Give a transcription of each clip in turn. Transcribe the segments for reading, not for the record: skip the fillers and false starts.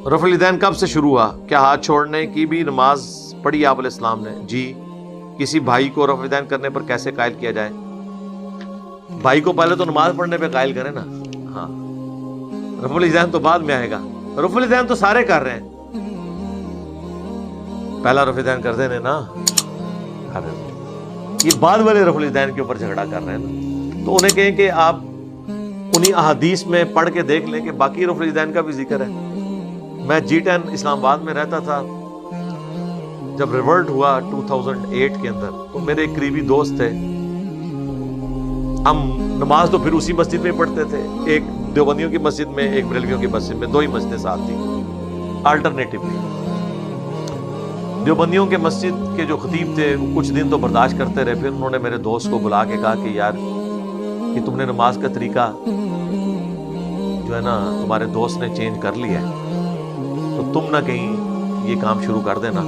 رفع الیدین کب سے شروع ہوا؟ کیا ہاتھ چھوڑنے کی بھی نماز پڑھی آپ علیہ السلام نے؟ جی. کسی بھائی کو رفع الیدین کرنے پر کیسے قائل کیا جائے؟ بھائی کو پہلے تو نماز پڑھنے پہ قائل کرے نا. ہاں، رفع الیدین تو بعد میں آئے گا. رفع الیدین تو سارے کر رہے ہیں، پہلا رفع الیدین کر دینے نا. یہ بعد والے رفع الیدین کے اوپر جھگڑا کر رہے ہیں نا. تو انہیں کہیں کہ آپ انہی احادیث میں پڑھ کے دیکھ لیں کہ باقی رفع الیدین کا بھی ذکر ہے. میں G10 اسلام آباد میں رہتا تھا. جب ریورٹ ہوا 2008 کے اندر، تو میرے ایک قریبی دوست تھے. ہم نماز تو پھر اسی مسجد میں پڑھتے تھے، ایک دیوبندیوں کی مسجد میں، ایک بریلویوں کی مسجد میں، 2 ہی مسجدیں ساتھ تھیں آلٹرنیٹیولی. دیوبندیوں کے مسجد کے جو خطیب تھے وہ کچھ دن تو برداشت کرتے رہے، پھر انہوں نے میرے دوست کو بلا کے کہا کہ یار کہ تم نے نماز کا طریقہ جو ہے نا تمہارے دوست نے چینج کر لیا ہے، تو تم نہ کہیں یہ کام شروع کر دینا،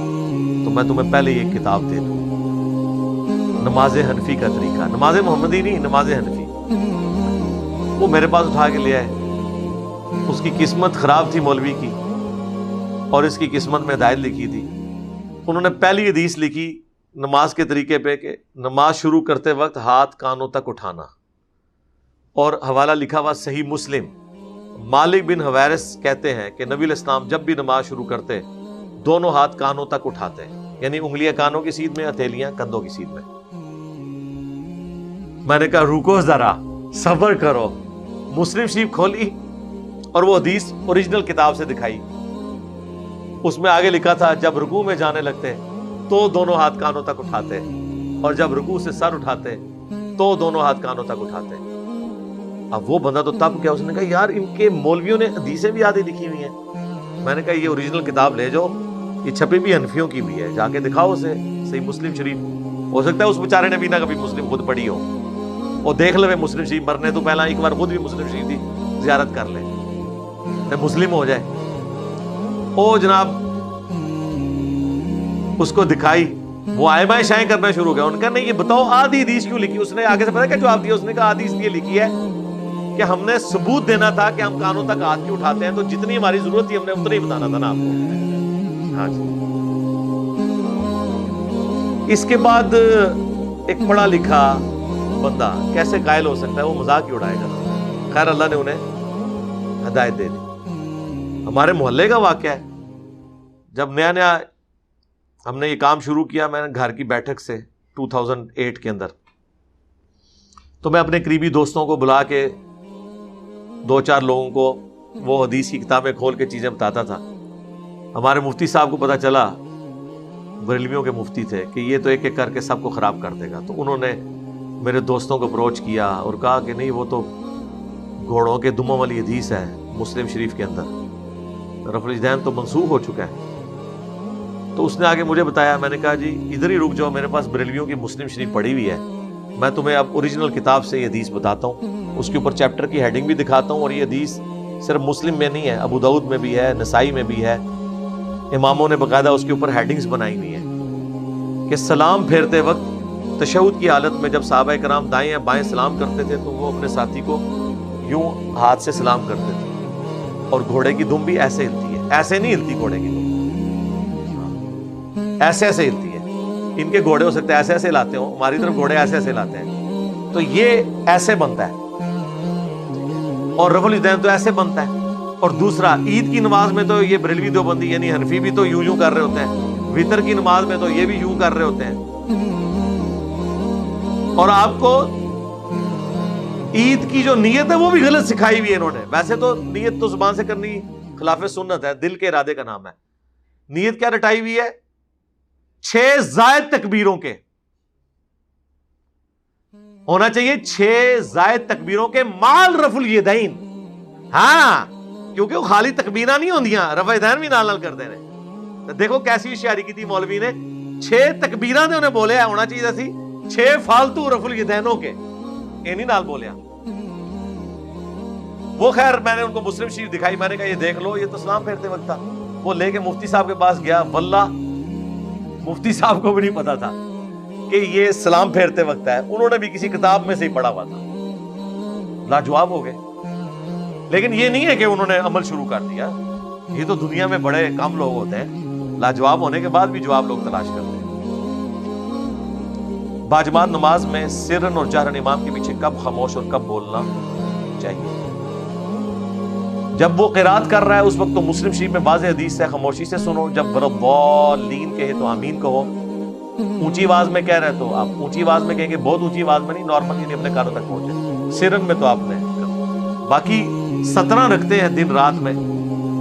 تو میں تمہیں پہلے یہ کتاب دے دوں، نماز حنفی کا طریقہ، نماز محمدی نہیں، نماز حنفی. وہ میرے پاس اٹھا کے لے آئے. اس کی قسمت خراب تھی مولوی کی، اور اس کی قسمت میں ہدایت لکھی تھی. انہوں نے پہلی حدیث لکھی نماز کے طریقے پہ کہ نماز شروع کرتے وقت ہاتھ کانوں تک اٹھانا، اور حوالہ لکھا ہوا صحیح مسلم. مالک بن حویرث کہتے ہیں کہ نبی علیہ السلام جب بھی نماز شروع کرتے دونوں ہاتھ کانوں تک اٹھاتے، یعنی انگلیاں کانوں کی سیدھ میں، ہتھیلیاں کندھوں کی سیدھ میں. میں نے کہا رکو ذرا، صبر کرو. مسلم شریف کھولی اور وہ حدیث اوریجنل کتاب سے دکھائی. اس میں آگے لکھا تھا جب رکوع میں جانے لگتے تو دونوں ہاتھ کانوں تک اٹھاتے، اور جب رکوع سے سر اٹھاتے تو دونوں ہاتھ کانوں تک اٹھاتے. اب وہ بندہ تو تب کیا، اس نے کہا یار ان کے مولویوں نے حدیثیں بھی آدھی لکھی ہوئی ہیں. میں نے کہا یہ اوریجنل کتاب لے جاؤ، یہ چھپی بھی حنفیوں کی بھی ہے، جا کے دکھاؤ اسے صحیح مسلم شریف. ہو سکتا ہے اس بیچارے نے بھی نہ کبھی مسلم خود پڑھی ہو، اور دیکھ لے مسلم شریف مرنے تو پہلا ایک بار خود بھی مسلم شریف کی زیارت کر لے، مسلم ہو جائے. او جناب اس کو دکھائی، وہ آئے بائیں شائیں کرنا شروع ہو گیا. ان کا نہیں یہ بتاؤ آدھی حدیث کیوں لکھی؟ اس نے آگے سے پتا کیا جواب دیا؟ اس نے کہا آدھی اس لیے لکھی ہے کہ ہم نے ثبوت دینا تھا کہ ہم کانوں تک ہاتھ کیوں اٹھاتے ہیں، تو جتنی ہماری ضرورت تھی ہم نے اتنا ہی بتانا تھا نا آپ کو. ہاں جی. اس کے بعد ایک پڑھا لکھا بندہ کیسے قائل ہو سکتا ہے؟ وہ مذاق ہی اڑائے گا. خیر اللہ نے انہیں ہدایت دے دی. ہمارے محلے کا واقعہ ہے، جب نیا نیا ہم نے یہ کام شروع کیا، میں نے گھر کی بیٹھک سے 2008 کے اندر، تو میں اپنے قریبی دوستوں کو بلا کے 2-4 لوگوں کو وہ حدیث کی کتابیں کھول کے چیزیں بتاتا تھا. ہمارے مفتی صاحب کو پتا چلا، بریلویوں کے مفتی تھے، کہ یہ تو ایک ایک کر کے سب کو خراب کر دے گا. تو انہوں نے میرے دوستوں کو اپروچ کیا اور کہا کہ نہیں وہ تو گھوڑوں کے دموں والی حدیث ہے مسلم شریف کے اندر، رفع الیدین تو منسوخ ہو چکا ہے. تو اس نے آگے مجھے بتایا. میں نے کہا جی ادھر ہی رک جاؤ، میرے پاس بریلویوں کی مسلم شریف پڑھی ہوئی ہے، میں تمہیں اب اوریجنل کتاب سے یہ حدیث بتاتا ہوں، اس کے اوپر چیپٹر کی ہیڈنگ بھی دکھاتا ہوں. اور یہ حدیث صرف مسلم میں نہیں ہے، ابو داؤد میں بھی ہے، نسائی میں بھی ہے. اماموں نے باقاعدہ اس کے اوپر ہیڈنگز بنائی ہوئی ہیں کہ سلام پھیرتے وقت تشہد کی حالت میں جب صحابہ کرام دائیں یا بائیں سلام کرتے تھے تو وہ اپنے ساتھی کو یوں ہاتھ سے سلام کرتے تھے. اور گھوڑے کی دم بھی ایسے ہلتی ہے، ایسے نہیں ہلتی گھوڑے کی دم، ایسے ایسے ہلتی ہے. ان کے گھوڑے ہو سکتے ہیں ایسے ایسے لاتے ہوں، ہماری طرف گھوڑے ایسے ایسے لاتے ہیں، تو یہ ایسے بنتا ہے. اور رفع الیدین تو ایسے بنتا ہے. اور دوسرا عید کی نماز میں تو یہ بریلوی دیوبندی یعنی حنفی بھی تو یوں یوں کر رہے ہوتے ہیں، وطر کی نماز میں تو یہ بھی یوں کر رہے ہوتے ہیں. اور آپ کو عید کی جو نیت ہے وہ بھی غلط سکھائی ہوئی ہے انہوں نے. ویسے تو نیت تو زبان سے کرنی خلاف سنت ہے، دل کے ارادے کا نام ہے. نیت کیا رٹائی ہوئی ہے؟ 6 زائد تکبیروں کے ہونا چاہیے، 6 زائد تکبیروں کے مال رفع الیدین. ہاں کیونکہ وہ خالی تکبیریں نہیں ہوندیاں، رفع الیدین بھی نال نال کرتے ہیں. دیکھو کیسی ہوشیاری کی تھی مولوی نے، 6 تکبیراں نے انہیں بولے ہونا چاہیے سی 6 فالتو رفع الیدینوں کے، یہ نہیں نال بولیا. وہ خیر میں نے ان کو مسلم شریف دکھائی، میں نے کہا یہ دیکھ لو، یہ تو سلام پھیرتے وقت تھا. وہ لے کے مفتی صاحب کے پاس گیا، واللہ مفتی صاحب کو بھی نہیں پتا تھا کہ یہ سلام پھیرتے وقت ہے، انہوں نے بھی کسی کتاب میں سے ہی پڑھا ہوا تھا. لاجواب ہو گئے. لیکن یہ نہیں ہے کہ انہوں نے عمل شروع کر دیا. یہ تو دنیا میں بڑے کم لوگ ہوتے ہیں لاجواب ہونے کے بعد بھی جواب لوگ تلاش کرتے ہیں. باجماعت نماز میں سرن اور جہرن امام کے پیچھے کب خاموش اور کب بولنا چاہیے؟ جب وہ قرات کر رہا ہے اس وقت تو مسلم شریف میں واضح حدیث ہے خاموشی سے سنو. جب وَلَضَّالِّينَ کہے تو آمین کہو. اونچی آواز میں کہہ رہے تو آپ اونچی آواز میں کہیں گے, بہت اونچی آواز میں نہیں, نارمل یعنی اپنے کانوں تک پہنچے. سرن میں تو آپ نے باقی 17 رکھتے ہیں دن رات میں,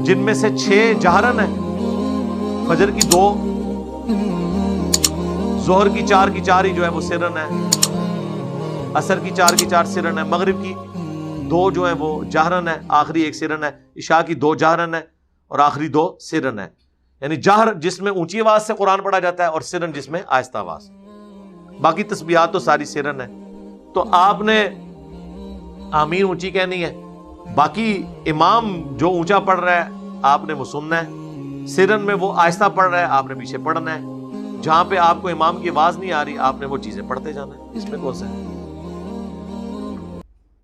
جن میں سے 6 جہرن ہیں, فجر کی 2, ظہر کی 4 کی 4 ہی جو ہے وہ سرن ہے, عصر کی 4 کی 4 سرن ہے, مغرب کی 2 جو ہیں وہ جہرن ہے, آخری 1 سرن ہے, عشاء کی 2 جہرن ہے اور آخری 2 سرن ہے. یعنی جہر جس میں اونچی آواز سے قرآن پڑھا جاتا ہے اور سرن جس میں آہستہ آواز. باقی تسبیحات تو ساری سرن ہے. تو آپ نے آمین اونچی کہنی ہے, باقی امام جو اونچا پڑھ رہا ہے آپ نے وہ سننا ہے, سرن میں وہ آہستہ پڑھ رہا ہے آپ نے پیچھے پڑھنا ہے. جہاں پہ آپ کو امام کی آواز نہیں آ رہی آپ نے وہ چیزیں پڑھتے جانا ہے. اس میں کون سا ہے؟